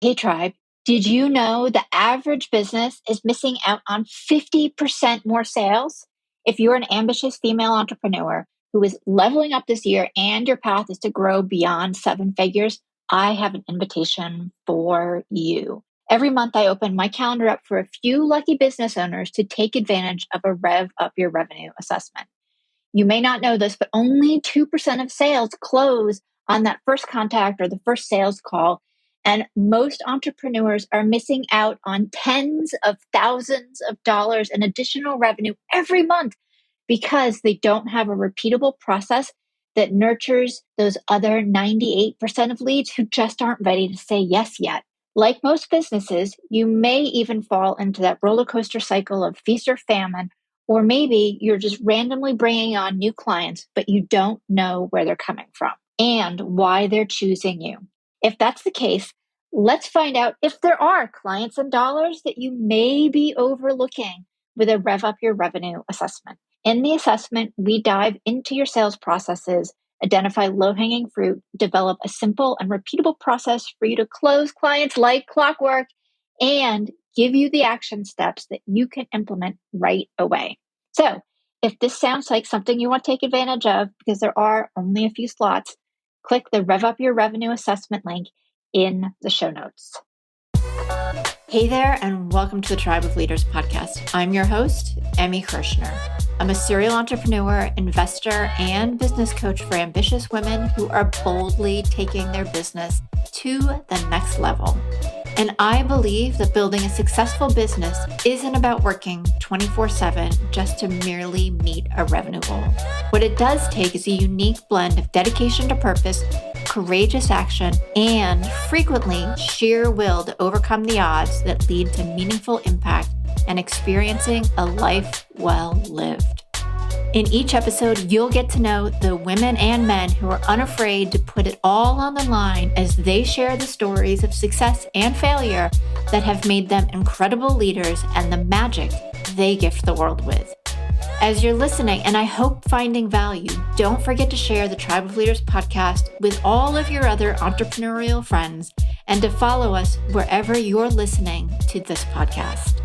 Hey, Tribe. Did you know the average business is missing out on 50% more sales? If you're an ambitious female entrepreneur who is leveling up this year and your path is to grow beyond seven figures, I have an invitation for you. Every month, I open my calendar up for a few lucky business owners to take advantage of a Rev Up Your Revenue assessment. You may not know this, but only 2% of sales close on that first contact or the first sales call. And most entrepreneurs are missing out on tens of thousands of dollars in additional revenue every month because they don't have a repeatable process that nurtures those other 98% of leads who just aren't ready to say yes yet. Like most businesses, you may even fall into that roller coaster cycle of feast or famine, or maybe you're just randomly bringing on new clients, but you don't know where they're coming from and why they're choosing you. If that's the case, let's find out if there are clients and dollars that you may be overlooking with a Rev Up Your Revenue assessment. In the assessment, we dive into your sales processes, identify low-hanging fruit, develop a simple and repeatable process for you to close clients like clockwork, and give you the action steps that you can implement right away. So, if this sounds like something you want to take advantage of, because there are only a few slots, click the Rev Up Your Revenue assessment link in the show notes. Hey there, and welcome to the Tribe of Leaders podcast. I'm your host, Emmy Kirshner. I'm a serial entrepreneur, investor, and business coach for ambitious women who are boldly taking their business to the next level. And I believe that building a successful business isn't about working 24/7 just to merely meet a revenue goal. What it does take is a unique blend of dedication to purpose, courageous action, and frequently sheer will to overcome the odds that lead to meaningful impact and experiencing a life well lived. In each episode, you'll get to know the women and men who are unafraid to put it all on the line as they share the stories of success and failure that have made them incredible leaders and the magic they gift the world with. As you're listening, and I hope finding value, don't forget to share the Tribe of Leaders podcast with all of your other entrepreneurial friends and to follow us wherever you're listening to this podcast.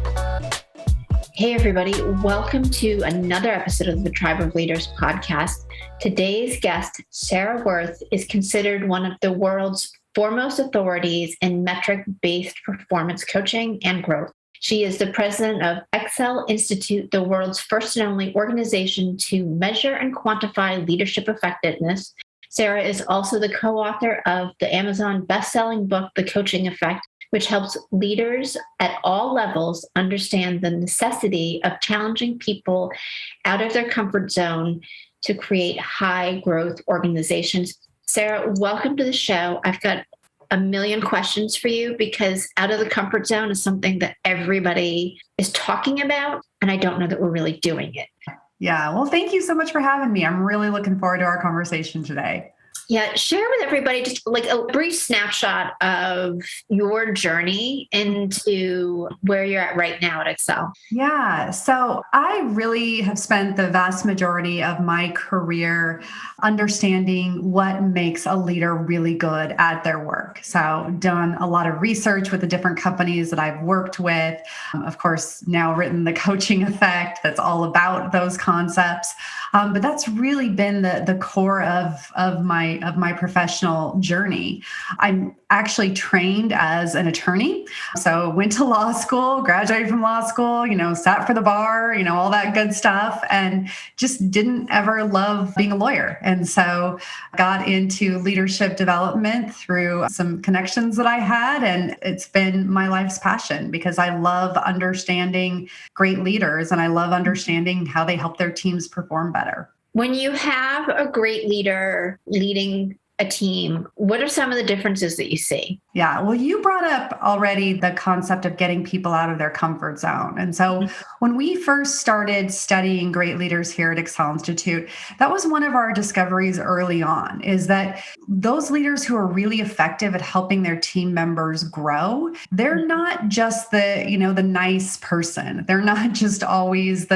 Hey, everybody. Welcome to another episode of the Tribe of Leaders podcast. Today's guest, Sarah Wirth, is considered one of the world's foremost authorities in metric-based performance coaching and growth. She is the president of Excel Institute, the world's first and only organization to measure and quantify leadership effectiveness. Sarah is also the co-author of the Amazon best-selling book, The Coaching Effect, which helps leaders at all levels understand the necessity of challenging people out of their comfort zone to create high-growth organizations. Sarah, welcome to the show. I've got a million questions for you because out of the comfort zone is something that everybody is talking about, and I don't know that we're really doing it. Yeah, well, thank you so much for having me. I'm really looking forward to our conversation today. Yeah, share with everybody just like a brief snapshot of your journey into where you're at right now at Excel. Yeah, so I really have spent the vast majority of my career understanding what makes a leader really good at their work. So done a lot of research with the different companies that I've worked with. Of course, now written The Coaching Effect that's all about those concepts. But that's really been the core of my professional journey. I'm actually trained as an attorney. So went to law school, graduated from law school, sat for the bar, all that good stuff, and just didn't ever love being a lawyer. And so got into leadership development through some connections that I had. And it's been my life's passion because I love understanding great leaders and I love understanding how they help their teams perform better. When you have a great leader leading a team, what are some of the differences that you see? Yeah, well, you brought up already the concept of getting people out of their comfort zone. And so when we first started studying great leaders here at Excel Institute, that was one of our discoveries early on, is that those leaders who are really effective at helping their team members grow, they're not just the nice person. They're not just always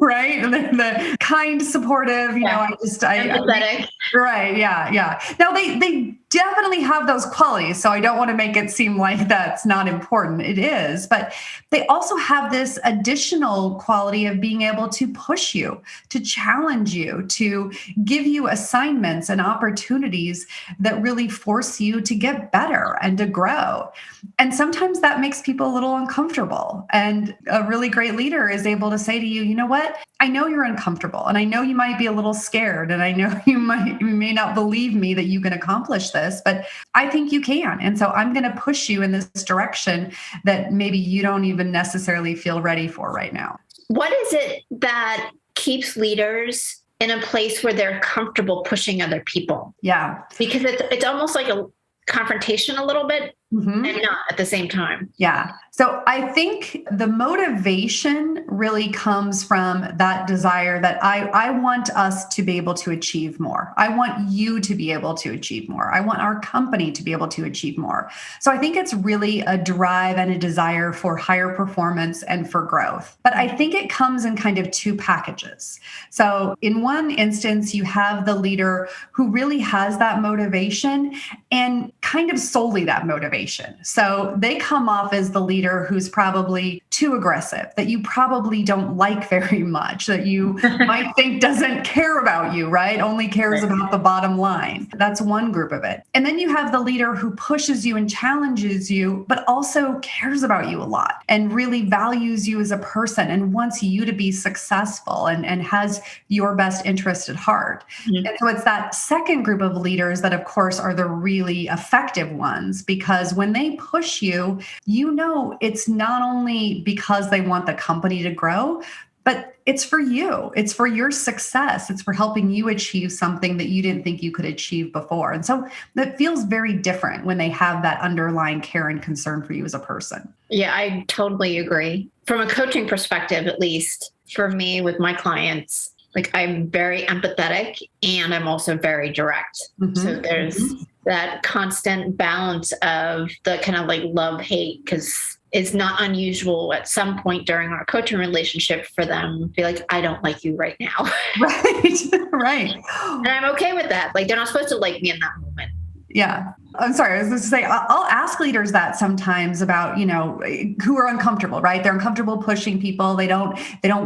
right? The kind, supportive, empathetic. Right. Yeah. Yeah. Now they definitely have those qualities. So I don't want to make it seem like that's not important. It is. But they also have this additional quality of being able to push you, to challenge you, to give you assignments and opportunities that really force you to get better and to grow. And sometimes that makes people a little uncomfortable. And a really great leader is able to say to you, you know what? I know you're uncomfortable and I know you might be a little scared and I know you may not believe me that you can accomplish this, but I think you can. And so I'm going to push you in this direction that maybe you don't even necessarily feel ready for right now. What is it that keeps leaders in a place where they're comfortable pushing other people? Yeah. Because it's almost like a confrontation a little bit, and not at the same time. Yeah. So I think the motivation really comes from that desire that I want us to be able to achieve more. I want you to be able to achieve more. I want our company to be able to achieve more. So I think it's really a drive and a desire for higher performance and for growth. But I think it comes in kind of two packages. So in one instance, you have the leader who really has that motivation and kind of solely that motivation. So they come off as the leader who's probably too aggressive, that you probably don't like very much, that you might think doesn't care about you, right? Only cares about the bottom line. That's one group of it. And then you have the leader who pushes you and challenges you, but also cares about you a lot and really values you as a person and wants you to be successful and has your best interest at heart. And so it's that second group of leaders that, of course, are the really effective ones, because when they push you, you know it's not only because they want the company to grow, but it's for you. It's for your success. It's for helping you achieve something that you didn't think you could achieve before. And so that feels very different when they have that underlying care and concern for you as a person. Yeah, I totally agree. From a coaching perspective, at least for me with my clients, like I'm very empathetic and I'm also very direct. So there's that constant balance of the kind of like love hate, because it's not unusual at some point during our coaching relationship for them to be like, I don't like you right now. Right. Right. And I'm okay with that. Like they're not supposed to like me in that moment. Yeah. I'm sorry. I was going to say, I'll ask leaders that sometimes about, who are uncomfortable, right? They're uncomfortable pushing people. They don't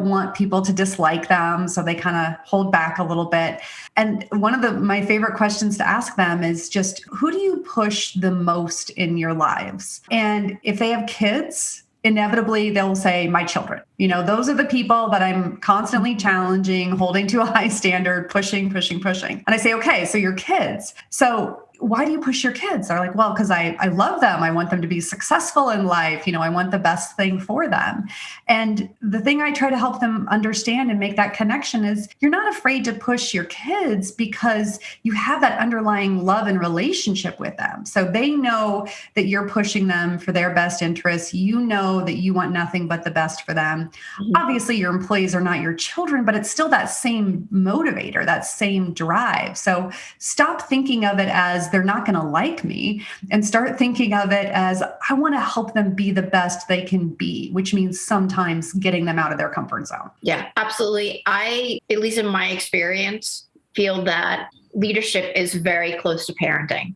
want people to dislike them. So they kind of hold back a little bit. And one of my favorite questions to ask them is just, who do you push the most in your lives? And if they have kids, inevitably they'll say my children. Those are the people that I'm constantly challenging, holding to a high standard, pushing. And I say, okay, so your kids. So why do you push your kids? They're like, well, because I love them. I want them to be successful in life. I want the best thing for them. And the thing I try to help them understand and make that connection is you're not afraid to push your kids because you have that underlying love and relationship with them. So they know that you're pushing them for their best interests. You know that you want nothing but the best for them. Obviously, your employees are not your children, but it's still that same motivator, that same drive. So stop thinking of it as they're not going to like me and start thinking of it as I want to help them be the best they can be, which means sometimes getting them out of their comfort zone. Yeah, absolutely. I, at least in my experience, feel that leadership is very close to parenting,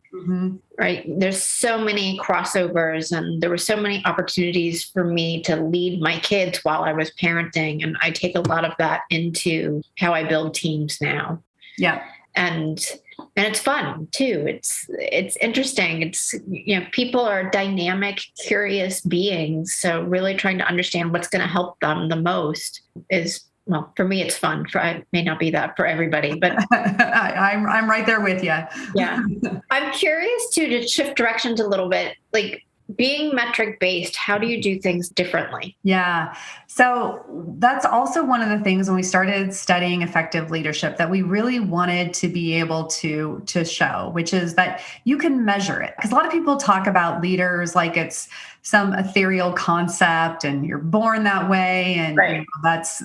right? There's so many crossovers and there were so many opportunities for me to lead my kids while I was parenting. And I take a lot of that into how I build teams now. Yeah. And it's fun too. It's interesting. It's, people are dynamic, curious beings. So really trying to understand what's going to help them the most is, well, for me, it's fun. It may not be that for everybody, but I'm right there with you. Yeah. I'm curious too, to shift directions a little bit, like being metric based, how do you do things differently? Yeah. So that's also one of the things when we started studying effective leadership that we really wanted to be able to show, which is that you can measure it. Because a lot of people talk about leaders like it's some ethereal concept and you're born that way. And right. That's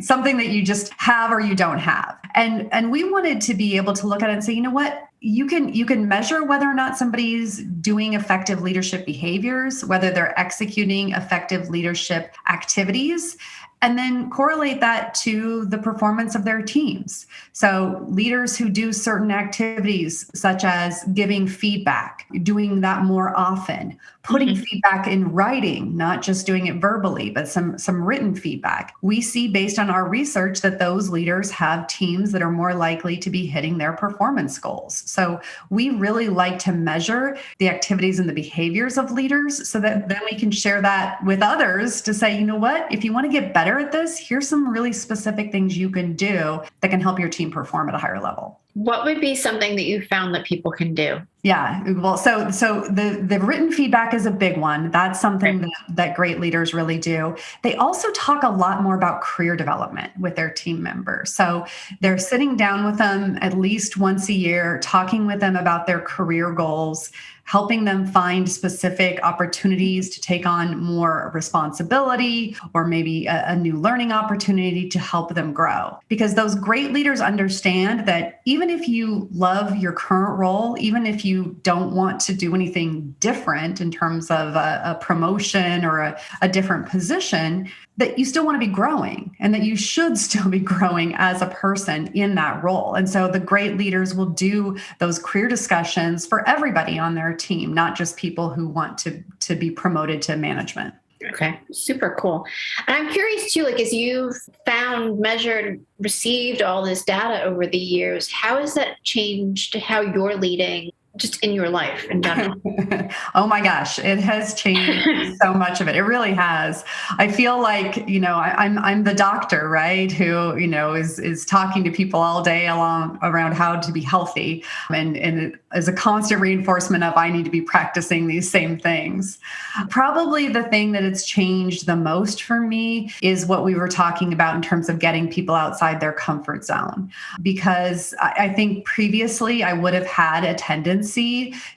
something that you just have or you don't have. And we wanted to be able to look at it and say, you know what? You can measure whether or not somebody's doing effective leadership behaviors, whether they're executing effective leadership activities. and then correlate that to the performance of their teams. So leaders who do certain activities, such as giving feedback, doing that more often, putting feedback in writing, not just doing it verbally, but some written feedback. We see based on our research that those leaders have teams that are more likely to be hitting their performance goals. So we really like to measure the activities and the behaviors of leaders so that then we can share that with others to say, you know what, if you want to get better at this, here's some really specific things you can do that can help your team perform at a higher level. What would be something that you found that people can do? Yeah, well, so the written feedback is a big one. That's something that great leaders really do. They also talk a lot more about career development with their team members. So they're sitting down with them at least once a year, talking with them about their career goals, helping them find specific opportunities to take on more responsibility or maybe a new learning opportunity to help them grow. Because those great leaders understand that even if you love your current role, even if you don't want to do anything different in terms of a promotion or a different position, that you still want to be growing and that you should still be growing as a person in that role. And so the great leaders will do those career discussions for everybody on their team, not just people who want to be promoted to management. Okay, super cool. And I'm curious too, like as you've found, measured, received all this data over the years, how has that changed how you're leading just in your life in general? Oh my gosh, it has changed so much of it. It really has. I feel like, I'm the doctor, right? Who, is talking to people all day around how to be healthy. And it is a constant reinforcement of I need to be practicing these same things. Probably the thing that it's changed the most for me is what we were talking about in terms of getting people outside their comfort zone. Because I think previously I would have had a tendency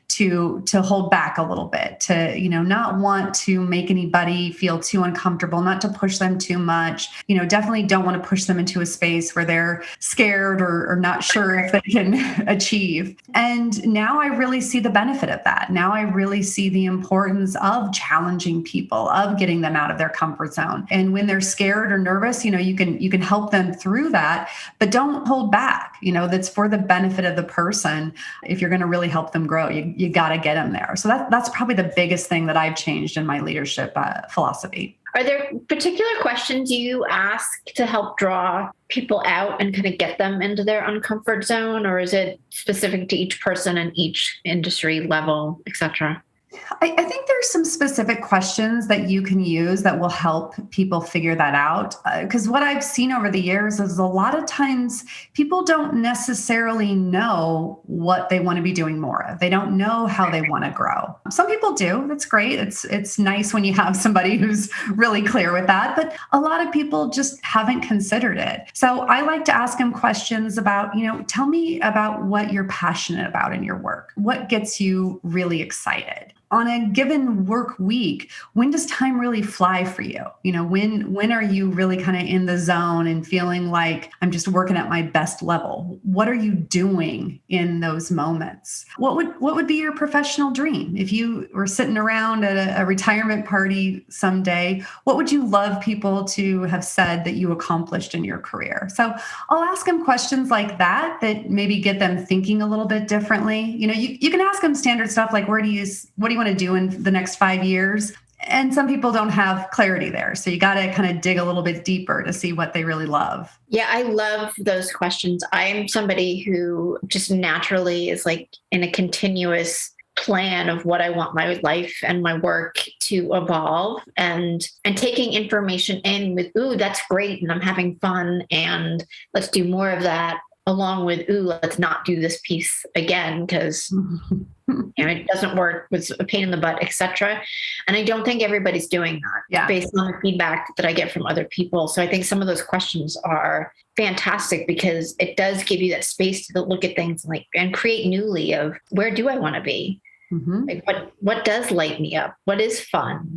to hold back a little bit, to not want to make anybody feel too uncomfortable, not to push them too much. Definitely don't want to push them into a space where they're scared or not sure if they can achieve. And now I really see the benefit of that. Now I really see the importance of challenging people, of getting them out of their comfort zone. And when they're scared or nervous, you can help them through that, but don't hold back. That's for the benefit of the person. If you're going to really help them grow, you got to get them there. So that's probably the biggest thing that I've changed in my leadership philosophy. Are there particular questions you ask to help draw people out and kind of get them into their uncomfort zone, or is it specific to each person and each industry level, et cetera? I think there's some specific questions that you can use that will help people figure that out. Because what I've seen over the years is a lot of times people don't necessarily know what they want to be doing more of. They don't know how they want to grow. Some people do. That's great. It's nice when you have somebody who's really clear with that. But a lot of people just haven't considered it. So I like to ask them questions about, tell me about what you're passionate about in your work. What gets you really excited? On a given work week, when does time really fly for you? When are you really kind of in the zone and feeling like I'm just working at my best level? What are you doing in those moments? What would be your professional dream? If you were sitting around at a retirement party someday, what would you love people to have said that you accomplished in your career? So I'll ask them questions like that maybe get them thinking a little bit differently. You can ask them standard stuff like, what do you want to do in the next 5 years? And some people don't have clarity there. So you got to kind of dig a little bit deeper to see what they really love. Yeah, I love those questions. I'm somebody who just naturally is like in a continuous plan of what I want my life and my work to evolve, and taking information in with, ooh, that's great. And I'm having fun and let's do more of that, along with, ooh, let's not do this piece again because it doesn't work, it's a pain in the butt, etc. And I don't think everybody's doing that based on the feedback that I get from other people. So I think some of those questions are fantastic because it does give you that space to look at things and create newly of where do I want to be? Mm-hmm. Like what does light me up? What is fun?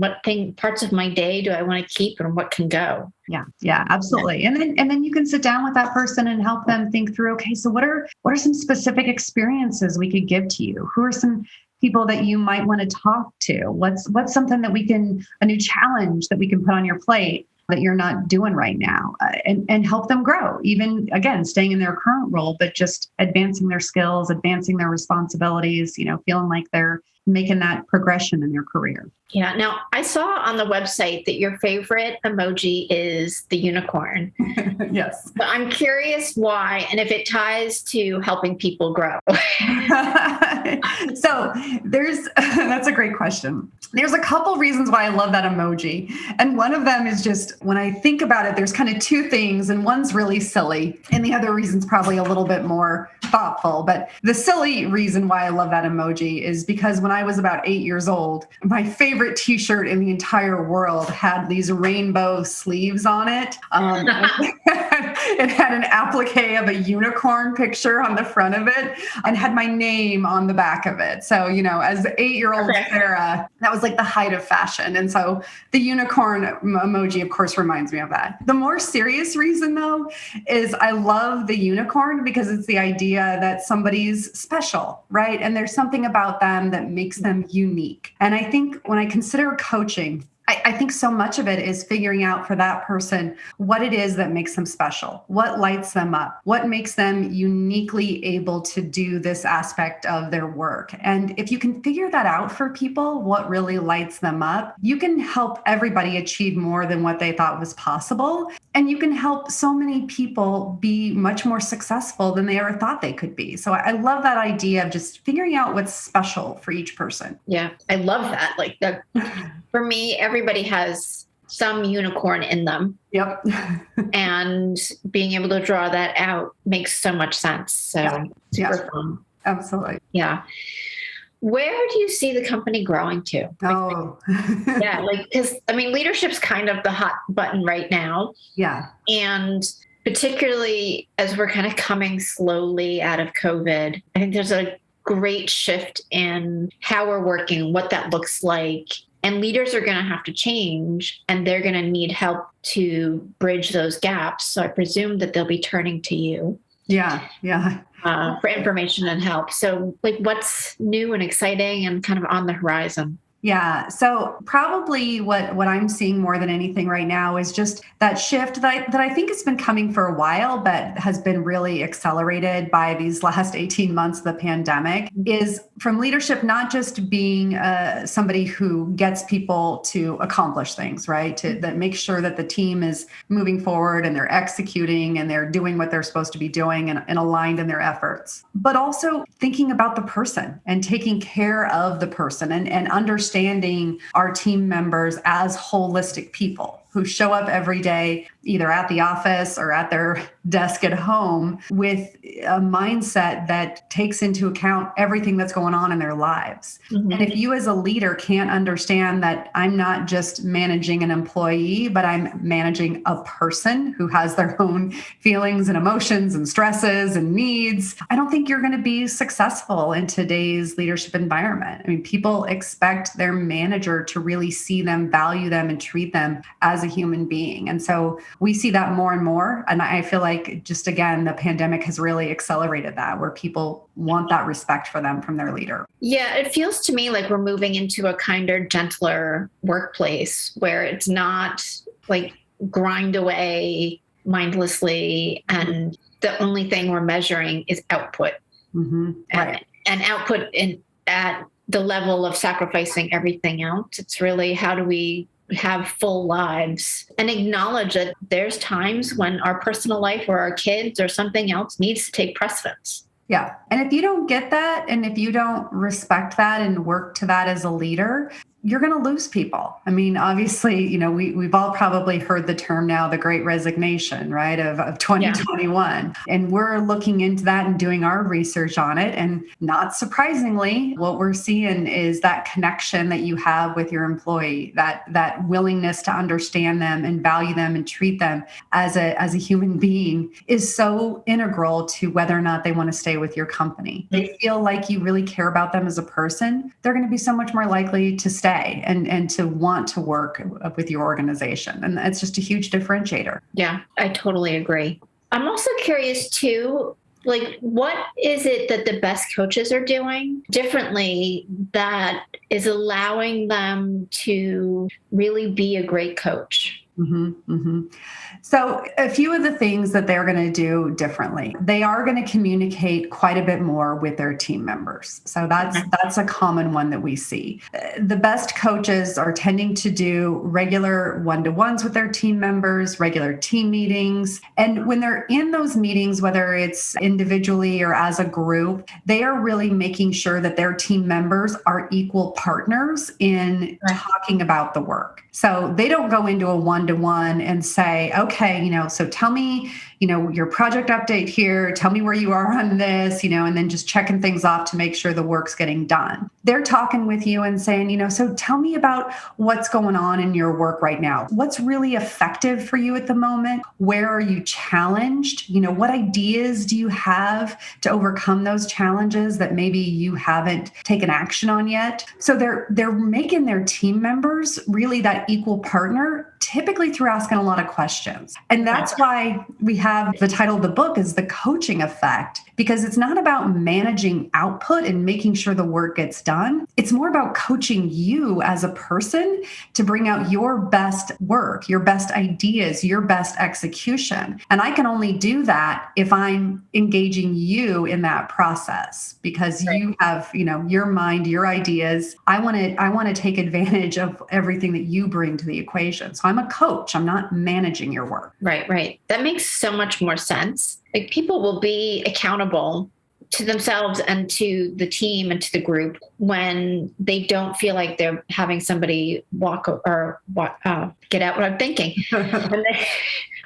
Parts of my day do I want to keep and what can go? Yeah, absolutely. And then you can sit down with that person and help them think through, okay, so what are some specific experiences we could give to you? Who are some people that you might want to talk to? What's something that a new challenge that we can put on your plate that you're not doing right now, and help them grow, even again, staying in their current role, but just advancing their skills, advancing their responsibilities, feeling like they're making that progression in their career. Yeah. Now, I saw on the website that your favorite emoji is the unicorn. Yes. But I'm curious why, and if it ties to helping people grow. So that's a great question. There's a couple reasons why I love that emoji. And one of them is just when I think about it, there's kind of two things, and one's really silly, and the other reason's probably a little bit more thoughtful. But the silly reason why I love that emoji is because when I was about 8 years old, my favorite t-shirt in the entire world had these rainbow sleeves on it. It had an applique of a unicorn picture on the front of it and had my name on the back of it. So, as the 8-year-old Sarah, that was like the height of fashion. And so the unicorn emoji, of course, reminds me of that. The more serious reason, though, is I love the unicorn because it's the idea that somebody's special, right? And there's something about them that makes them unique. And I think when I consider coaching, I think so much of it is figuring out for that person what it is that makes them special, what lights them up, what makes them uniquely able to do this aspect of their work. And if you can figure that out for people, what really lights them up, you can help everybody achieve more than what they thought was possible. And you can help so many people be much more successful than they ever thought they could be. So I love that idea of just figuring out what's special for each person. Yeah, I love that. Like that. For me, everybody has some unicorn in them. Yep. And being able to draw that out makes so much sense. So super fun. Absolutely. Yeah. Where do you see the company growing to? Oh. Because leadership's kind of the hot button right now. Yeah. And particularly as we're kind of coming slowly out of COVID, I think there's a great shift in how we're working, what that looks like. And leaders are going to have to change, and they're going to need help to bridge those gaps. So I presume that they'll be turning to you. Yeah. For information and help. So what's new and exciting and kind of on the horizon? Yeah. So probably what I'm seeing more than anything right now is just that shift that I think has been coming for a while, but has been really accelerated by these last 18 months of the pandemic, is from leadership, not just being somebody who gets people to accomplish things, right? That make sure that the team is moving forward and they're executing and they're doing what they're supposed to be doing and aligned in their efforts, but also thinking about the person and taking care of the person and understanding our team members as holistic people who show up every day, either at the office or at their desk at home, with a mindset that takes into account everything that's going on in their lives. Mm-hmm. And if you as a leader can't understand that I'm not just managing an employee, but I'm managing a person who has their own feelings and emotions and stresses and needs, I don't think you're going to be successful in today's leadership environment. People expect their manager to really see them, value them, and treat them as a human being. And so we see that more and more. And I feel like just, again, the pandemic has really accelerated that, where people want that respect for them from their leader. Yeah, it feels to me like we're moving into a kinder, gentler workplace where it's not like grind away mindlessly and the only thing we're measuring is output. Mm-hmm. Right. And output at the level of sacrificing everything else. It's really, how do we have full lives and acknowledge that there's times when our personal life or our kids or something else needs to take precedence. Yeah. And if you don't get that, and if you don't respect that and work to that as a leader, you're going to lose people. Obviously, we've all probably heard the term now, the Great Resignation, right, of 2021. Yeah. And we're looking into that and doing our research on it. And not surprisingly, what we're seeing is that connection that you have with your employee, that willingness to understand them and value them and treat them as a human being is so integral to whether or not they want to stay with your company. They feel like you really care about them as a person. They're going to be so much more likely to stay and to want to work with your organization. And it's just a huge differentiator. Yeah, I totally agree. I'm also curious too, what is it that the best coaches are doing differently that is allowing them to really be a great coach? So a few of the things that they're going to do differently. They are going to communicate quite a bit more with their team members. So that's a common one that we see. The best coaches are tending to do regular one-to-ones with their team members, regular team meetings. And when they're in those meetings, whether it's individually or as a group, they are really making sure that their team members are equal partners in talking about the work. So they don't go into a one-to-one and say, okay, so tell me, your project update here, tell me where you are on this, and then just checking things off to make sure the work's getting done. They're talking with you and saying, so tell me about what's going on in your work right now. What's really effective for you at the moment? Where are you challenged? What ideas do you have to overcome those challenges that maybe you haven't taken action on yet? So they're making their team members really that equal partner, typically through asking a lot of questions. And that's why we have the title of the book is The Coaching Effect, because it's not about managing output and making sure the work gets done. It's more about coaching you as a person to bring out your best work, your best ideas, your best execution. And I can only do that if I'm engaging you in that process, because you have, your mind, your ideas. I want to take advantage of everything that you bring to the equation. So I'm a coach. I'm not managing your work. Right. That makes so much more sense. Like, people will be accountable to themselves and to the team and to the group when they don't feel like they're having somebody get out what I'm thinking.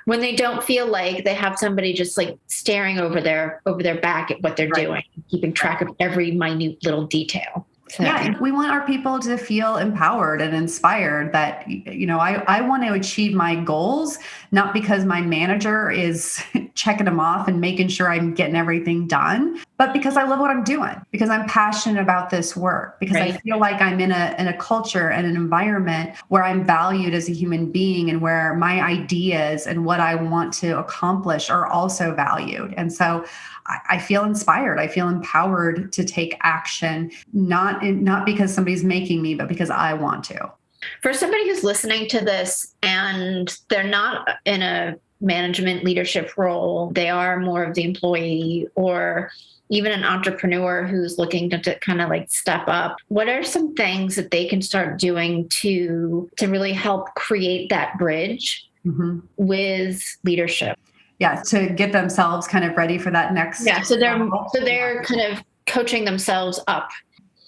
When they don't feel like they have somebody just like staring over their back at what they're doing, keeping track of every minute little detail. So. Yeah, we want our people to feel empowered and inspired that, I want to achieve my goals, not because my manager is checking them off and making sure I'm getting everything done, but because I love what I'm doing, because I'm passionate about this work, because I feel like I'm in a culture and an environment where I'm valued as a human being and where my ideas and what I want to accomplish are also valued. And so I feel inspired. I feel empowered to take action, not because somebody's making me, but because I want to. For somebody who's listening to this and they're not in a management leadership role, they are more of the employee or even an entrepreneur who's looking to kind of like step up, what are some things that they can start doing to really help create that bridge with leadership? Yeah, to get themselves kind of ready for that next. Yeah, so they're kind of coaching themselves up.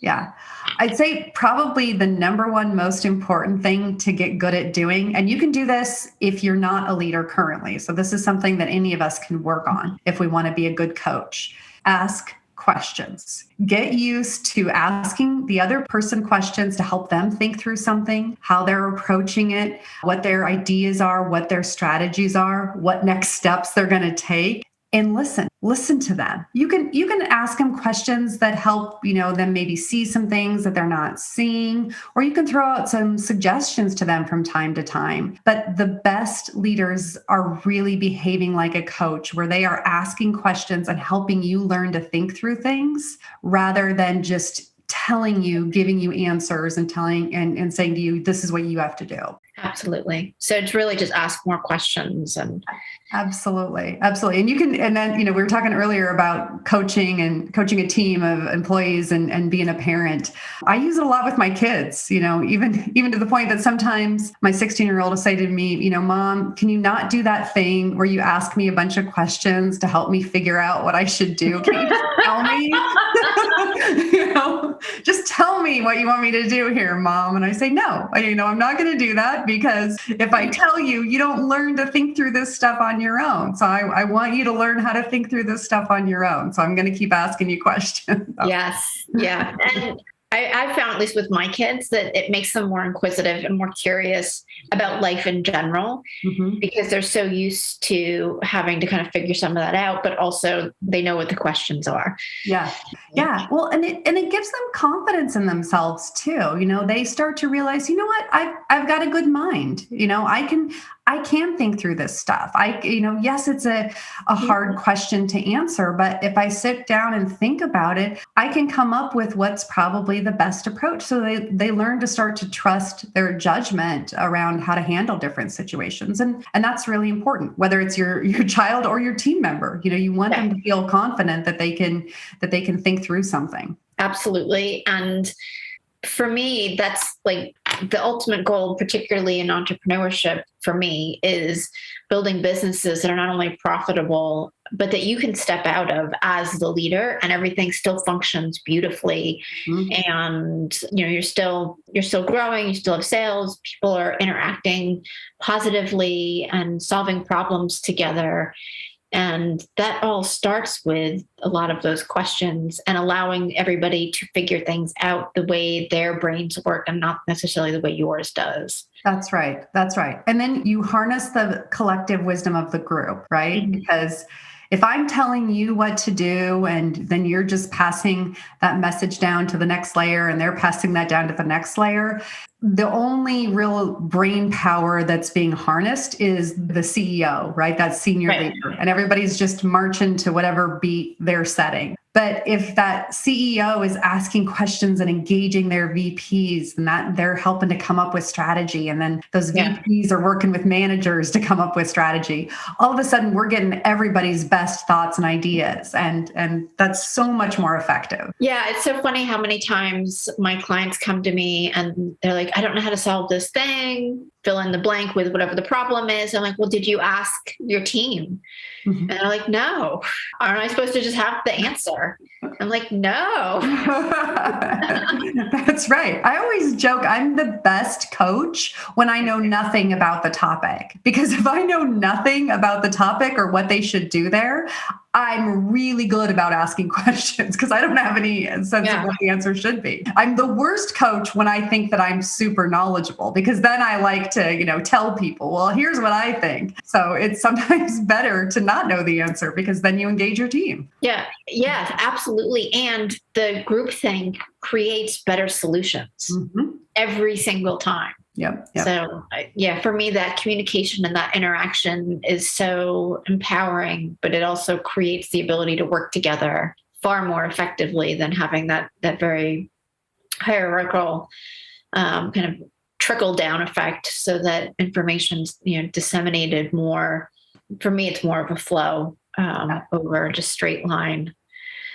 Yeah, I'd say probably the number one most important thing to get good at doing, and you can do this if you're not a leader currently. So this is something that any of us can work on if we want to be a good coach. Ask questions. Get used to asking the other person questions to help them think through something, how they're approaching it, what their ideas are, what their strategies are, what next steps they're going to take. And listen to them. You can ask them questions that help, them maybe see some things that they're not seeing, or you can throw out some suggestions to them from time to time. But the best leaders are really behaving like a coach, where they are asking questions and helping you learn to think through things rather than just telling you, giving you answers and telling and saying to you, this is what you have to do. Absolutely. So it's really just ask more questions. And Absolutely. And then, we were talking earlier about coaching a team of employees and being a parent. I use it a lot with my kids, even to the point that sometimes my 16-year-old will say to me, Mom, can you not do that thing where you ask me a bunch of questions to help me figure out what I should do? Can you just tell me? Just tell me what you want me to do here, Mom. And I say, no, I'm not going to do that, because if I tell you, you don't learn to think through this stuff on your own. So I want you to learn how to think through this stuff on your own. So I'm going to keep asking you questions. Yes. Yeah. And I found, at least with my kids, that it makes them more inquisitive and more curious about life in general, because they're so used to having to kind of figure some of that out, but also they know what the questions are. Yeah. Well, and it gives them confidence in themselves too. They start to realize, what, I've got a good mind. I can think through this stuff. Yes, it's a hard question to answer, but if I sit down and think about it, I can come up with what's probably the best approach. So they learn to start to trust their judgment around how to handle different situations. And that's really important, whether it's your child or your team member. You want them to feel confident that they can think through something. Absolutely. And for me, that's like the ultimate goal, particularly in entrepreneurship for me, is building businesses that are not only profitable, but that you can step out of as the leader and everything still functions beautifully. Mm-hmm. And you're still growing, you still have sales, people are interacting positively and solving problems together. And that all starts with a lot of those questions and allowing everybody to figure things out the way their brains work and not necessarily the way yours does. That's right. That's right. And then you harness the collective wisdom of the group, right? Mm-hmm. Because if I'm telling you what to do and then you're just passing that message down to the next layer and they're passing that down to the next layer, the only real brain power that's being harnessed is the CEO, right? That senior leader. And everybody's just marching to whatever beat they're setting. But if that CEO is asking questions and engaging their VPs, and that they're helping to come up with strategy, and then those VPs are working with managers to come up with strategy, all of a sudden we're getting everybody's best thoughts and ideas. And that's so much more effective. Yeah, it's so funny how many times my clients come to me and they're like, I don't know how to solve this thing, fill in the blank with whatever the problem is. I'm like, well, did you ask your team? Mm-hmm. And they're like, no. Aren't I supposed to just have the answer? I'm like, no. That's right. I always joke I'm the best coach when I know nothing about the topic. Because if I know nothing about the topic or what they should do there, I'm really good about asking questions because I don't have any sense of what the answer should be. I'm the worst coach when I think that I'm super knowledgeable because then I like to, tell people, well, here's what I think. So it's sometimes better to not know the answer because then you engage your team. Yeah. Yes, absolutely. And the groupthink creates better solutions every single time. Yep. So for me, that communication and that interaction is so empowering, but it also creates the ability to work together far more effectively than having that very hierarchical kind of trickle down effect so that information's, disseminated more. For me, it's more of a flow over just straight line.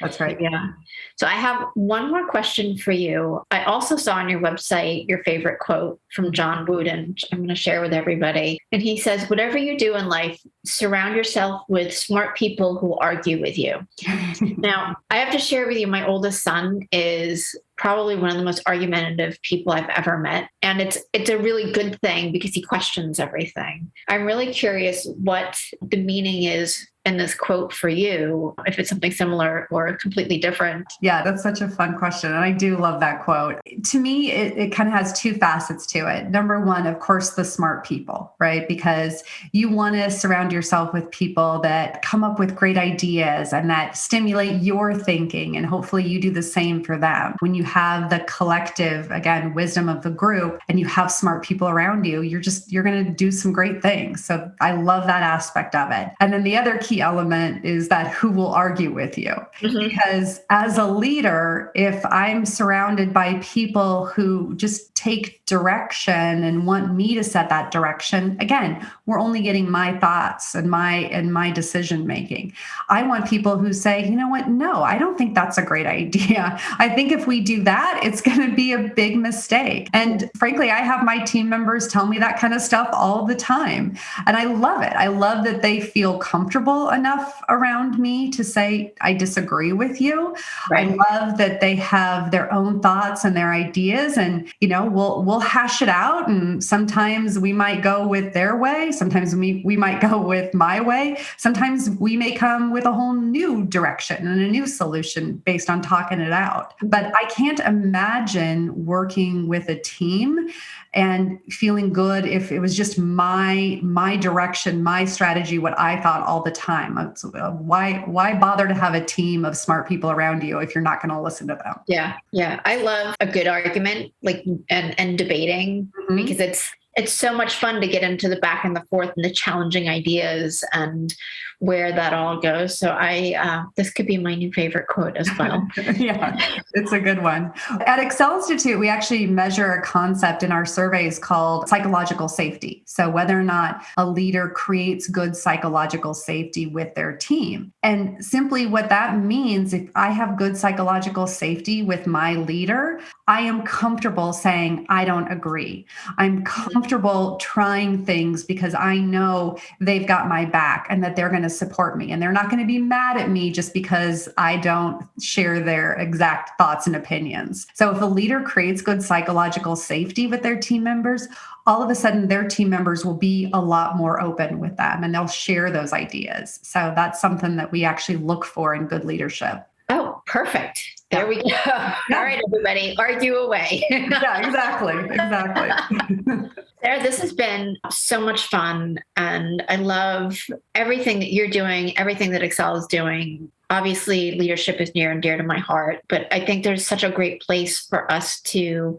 That's right. Yeah. So I have one more question for you. I also saw on your website your favorite quote from John Wooden, which I'm going to share with everybody. And he says, whatever you do in life, surround yourself with smart people who argue with you. Now, I have to share with you, my oldest son is probably one of the most argumentative people I've ever met. And it's a really good thing because he questions everything. I'm really curious what the meaning is in this quote for you, if it's something similar or completely different. Yeah, that's such a fun question. And I do love that quote. To me, it kind of has two facets to it. Number one, of course, the smart people, right? Because you want to surround yourself with people that come up with great ideas and that stimulate your thinking. And hopefully you do the same for them. When you have the collective, again, wisdom of the group and you have smart people around you, you're going to do some great things. So I love that aspect of it. And then the other key element is that who will argue with you. Because as a leader, if I'm surrounded by people who just take direction and want me to set that direction, again, we're only getting my thoughts and my decision making. I want people who say, you know what? No, I don't think that's a great idea. I think if we do that, it's going to be a big mistake. And frankly, I have my team members tell me that kind of stuff all the time. And I love it. I love that they feel comfortable enough around me to say, I disagree with you. Right. I love that they have their own thoughts and their ideas and, we'll hash it out. And sometimes we might go with their way. Sometimes we might go with my way. Sometimes we may come with a whole new direction and a new solution based on talking it out. But I can't imagine working with a team and feeling good if it was just my direction, my strategy, what I thought all the time. Why bother to have a team of smart people around you if you're not going to listen to them? Yeah. I love a good argument, and debating because It's so much fun to get into the back and the forth and the challenging ideas and where that all goes. So this could be my new favorite quote as well. Yeah, it's a good one. At Excel Institute, we actually measure a concept in our surveys called psychological safety. So whether or not a leader creates good psychological safety with their team. And simply what that means, if I have good psychological safety with my leader, I am comfortable saying, I don't agree. I'm comfortable trying things because I know they've got my back and that they're going to support me. And they're not going to be mad at me just because I don't share their exact thoughts and opinions. So if a leader creates good psychological safety with their team members, all of a sudden their team members will be a lot more open with them and they'll share those ideas. So that's something that we actually look for in good leadership. Oh, perfect. There we go. Yeah. All right, everybody, argue away. Yeah, exactly. Sarah, this has been so much fun. And I love everything that you're doing, everything that Excel is doing. Obviously, leadership is near and dear to my heart, but I think there's such a great place for us to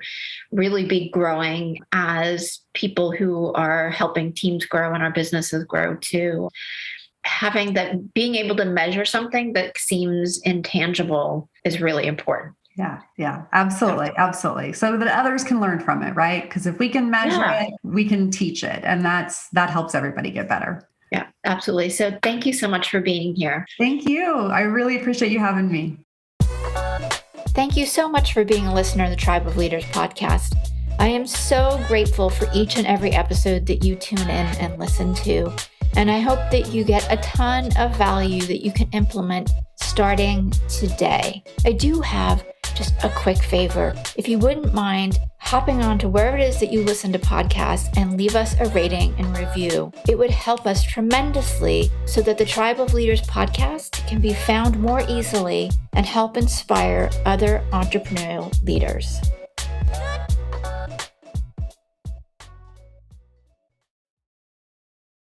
really be growing as people who are helping teams grow and our businesses grow too. Having that, being able to measure something that seems intangible is really important. Yeah, absolutely. So that others can learn from it, right? Because if we can measure it, we can teach it. And that helps everybody get better. Yeah, absolutely. So thank you so much for being here. Thank you. I really appreciate you having me. Thank you so much for being a listener to the Tribe of Leaders podcast. I am so grateful for each and every episode that you tune in and listen to. And I hope that you get a ton of value that you can implement starting today. I do have just a quick favor. If you wouldn't mind hopping on to wherever it is that you listen to podcasts and leave us a rating and review, it would help us tremendously so that the Tribe of Leaders podcast can be found more easily and help inspire other entrepreneurial leaders.